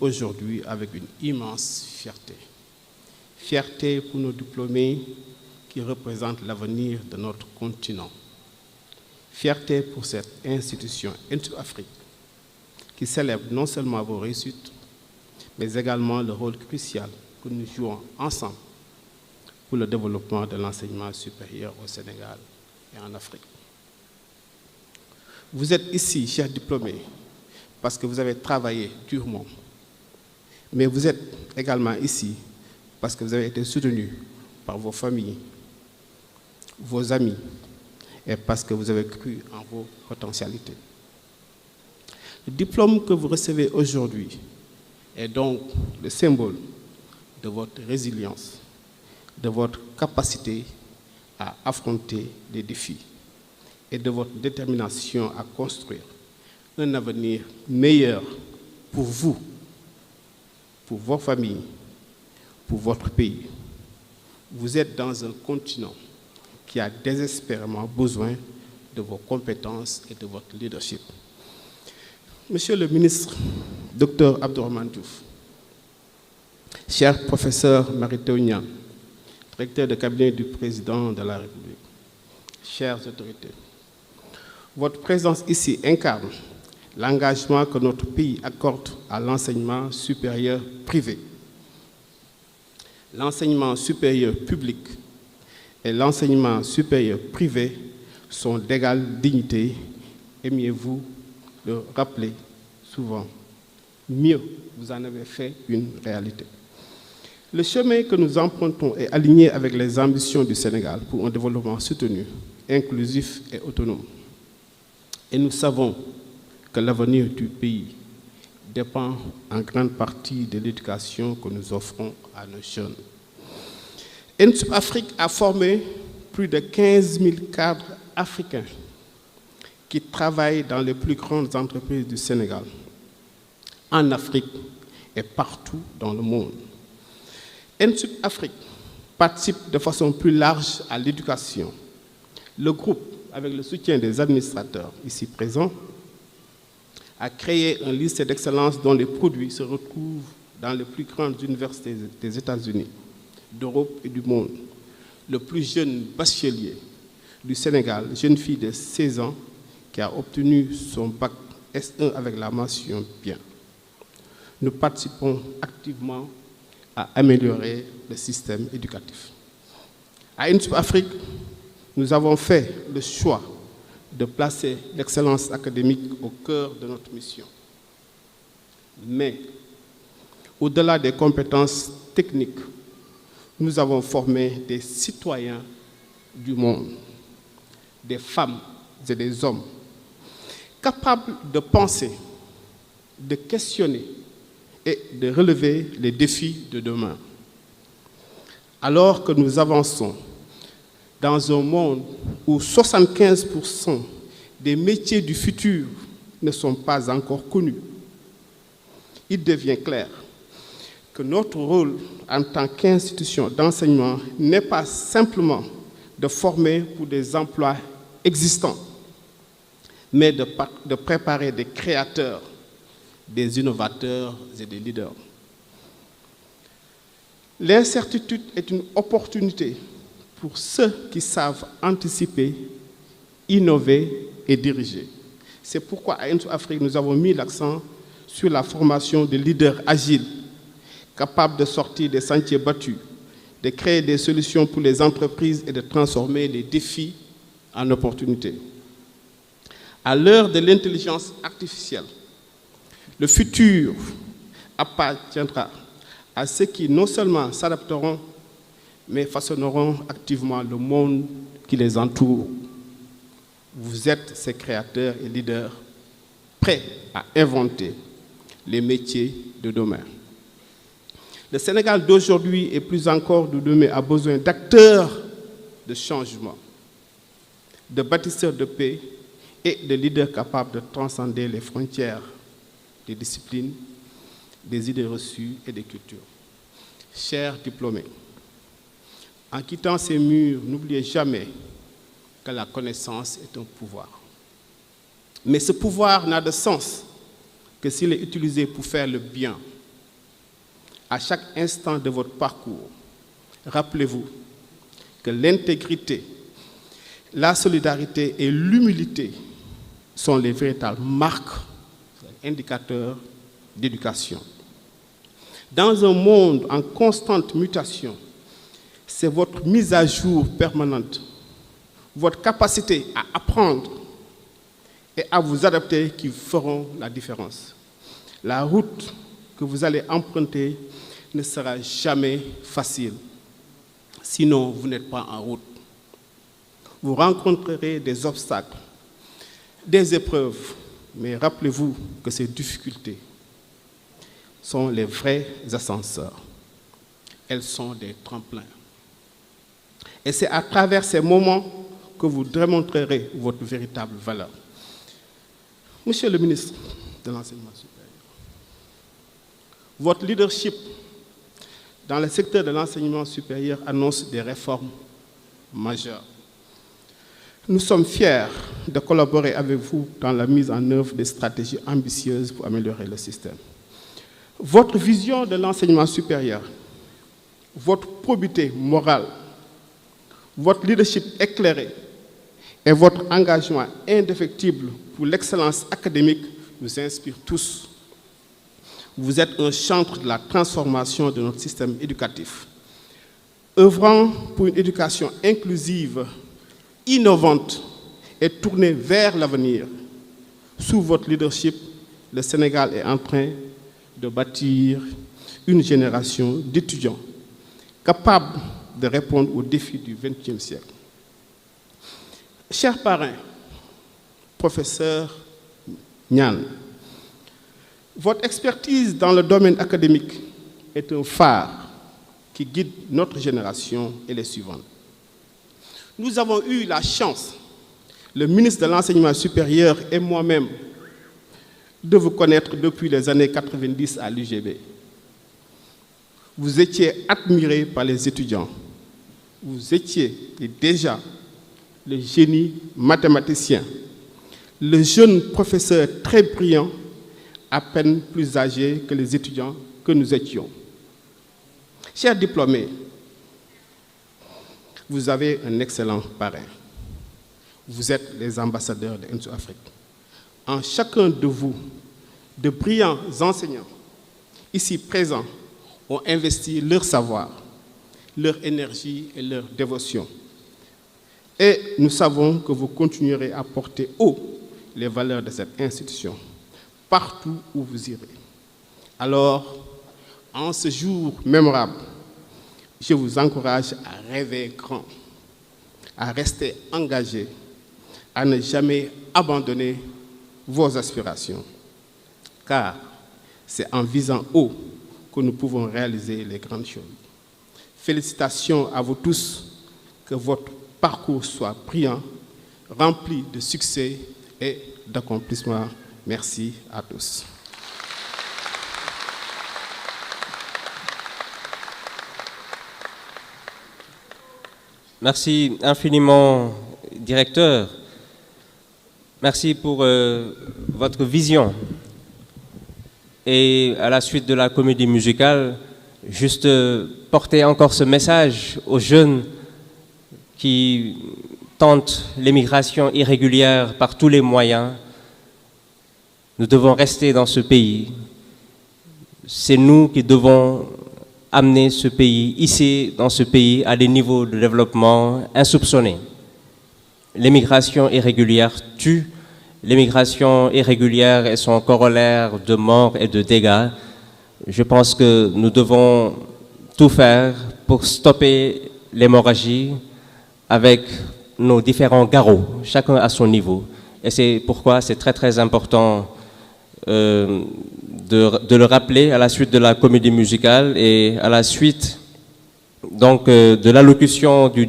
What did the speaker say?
aujourd'hui avec une immense fierté. Fierté pour nos diplômés qui représentent l'avenir de notre continent. Fierté pour cette institution ENSUP Afrique qui célèbre non seulement vos réussites, mais également le rôle crucial que nous jouons ensemble pour le développement de l'enseignement supérieur au Sénégal et en Afrique. Vous êtes ici, chers diplômés, parce que vous avez travaillé durement. Mais vous êtes également ici parce que vous avez été soutenus par vos familles, vos amis, et parce que vous avez cru en vos potentialités. Le diplôme que vous recevez aujourd'hui est donc le symbole de votre résilience, de votre capacité à affronter les défis et de votre détermination à construire un avenir meilleur pour vous, pour vos familles, pour votre pays. Vous êtes dans un continent qui a désespérément besoin de vos compétences et de votre leadership. Monsieur le ministre, Dr Abdourahmane Diouf, cher professeur Mary Teuw Niane, directeur de cabinet du président de la République, chères autorités, votre présence ici incarne l'engagement que notre pays accorde à l'enseignement supérieur privé. L'enseignement supérieur public et l'enseignement supérieur privé sont d'égale dignité, aimiez-vous le rappeler souvent. Mieux, vous en avez fait une réalité. Le chemin que nous empruntons est aligné avec les ambitions du Sénégal pour un développement soutenu, inclusif et autonome. Et nous savons que l'avenir du pays dépend en grande partie de l'éducation que nous offrons à nos jeunes. ENSUP Afrique a formé plus de 15 000 cadres africains qui travaillent dans les plus grandes entreprises du Sénégal, en Afrique et partout dans le monde. ENSUP Afrique participe de façon plus large à l'éducation. Le groupe, avec le soutien des administrateurs ici présents, a créé un lycée d'excellence dont les produits se retrouvent dans les plus grandes universités des États-Unis, d'Europe et du monde. Le plus jeune bachelier du Sénégal, jeune fille de 16 ans, qui a obtenu son bac S1 avec la mention bien. Nous participons activement à améliorer le système éducatif. À ENSUP Afrique, nous avons fait le choix de placer l'excellence académique au cœur de notre mission. Mais, au-delà des compétences techniques, nous avons formé des citoyens du monde, des femmes et des hommes, capables de penser, de questionner et de relever les défis de demain. Alors que nous avançons dans un monde où 75% des métiers du futur ne sont pas encore connus, il devient clair que notre rôle en tant qu'institution d'enseignement n'est pas simplement de former pour des emplois existants, mais de préparer des créateurs, des innovateurs et des leaders. L'incertitude est une opportunité pour ceux qui savent anticiper, innover et diriger. C'est pourquoi à ENSUP Afrique, nous avons mis l'accent sur la formation de leaders agiles, capables de sortir des sentiers battus, de créer des solutions pour les entreprises et de transformer les défis en opportunités. À l'heure de l'intelligence artificielle, le futur appartiendra à ceux qui non seulement s'adapteront, mais façonneront activement le monde qui les entoure. Vous êtes ces créateurs et leaders prêts à inventer les métiers de demain. Le Sénégal d'aujourd'hui et plus encore de demain a besoin d'acteurs de changement, de bâtisseurs de paix et de leaders capables de transcender les frontières des disciplines, des idées reçues et des cultures. Chers diplômés, en quittant ces murs, n'oubliez jamais que la connaissance est un pouvoir. Mais ce pouvoir n'a de sens que s'il est utilisé pour faire le bien à chaque instant de votre parcours, rappelez-vous que l'intégrité, la solidarité et l'humilité sont les véritables marques, indicateurs d'éducation. Dans un monde en constante mutation, c'est votre mise à jour permanente, votre capacité à apprendre et à vous adapter qui feront la différence. La route que vous allez emprunter ne sera jamais facile, sinon vous n'êtes pas en route. Vous rencontrerez des obstacles, des épreuves, mais rappelez-vous que ces difficultés sont les vrais ascenseurs. Elles sont des tremplins. Et c'est à travers ces moments que vous démontrerez votre véritable valeur. Monsieur le ministre de l'Enseignement supérieur, votre leadership dans le secteur de l'enseignement supérieur annonce des réformes majeures. Nous sommes fiers de collaborer avec vous dans la mise en œuvre des stratégies ambitieuses pour améliorer le système. Votre vision de l'enseignement supérieur, votre probité morale, votre leadership éclairé et votre engagement indéfectible pour l'excellence académique nous inspirent tous. Vous êtes un chantre de la transformation de notre système éducatif, œuvrant pour une éducation inclusive, innovante et tournée vers l'avenir. Sous votre leadership, le Sénégal est en train de bâtir une génération d'étudiants capables de répondre aux défis du XXe siècle. Chers parrains, professeur Niane, votre expertise dans le domaine académique est un phare qui guide notre génération et les suivantes. Nous avons eu la chance, le ministre de l'Enseignement supérieur et moi-même, de vous connaître depuis les années 90 à l'UGB. Vous étiez admiré par les étudiants. Vous étiez déjà le génie mathématicien, le jeune professeur très brillant, à peine plus âgé que les étudiants que nous étions. Chers diplômés, vous avez un excellent parrain. Vous êtes les ambassadeurs de ENSU Afrique. En chacun de vous, de brillants enseignants, ici présents, ont investi leur savoir, leur énergie et leur dévotion. Et nous savons que vous continuerez à porter haut les valeurs de cette institution, partout où vous irez. Alors, en ce jour mémorable, je vous encourage à rêver grand, à rester engagé, à ne jamais abandonner vos aspirations, car c'est en visant haut que nous pouvons réaliser les grandes choses. Félicitations à vous tous, que votre parcours soit brillant, rempli de succès et d'accomplissements. Merci à tous. Merci infiniment, directeur. Merci pour votre vision. Et à la suite de la comédie musicale, juste porter encore ce message aux jeunes qui tentent l'émigration irrégulière par tous les moyens. Nous devons rester dans ce pays. C'est nous qui devons amener ce pays, ici, dans ce pays, à des niveaux de développement insoupçonnés. L'émigration irrégulière tue. L'émigration irrégulière et son corollaire de mort et de dégâts. Je pense que nous devons tout faire pour stopper l'hémorragie avec nos différents garrots, chacun à son niveau. Et c'est pourquoi c'est très très important de le rappeler à la suite de la comédie musicale et à la suite donc, de l'allocution du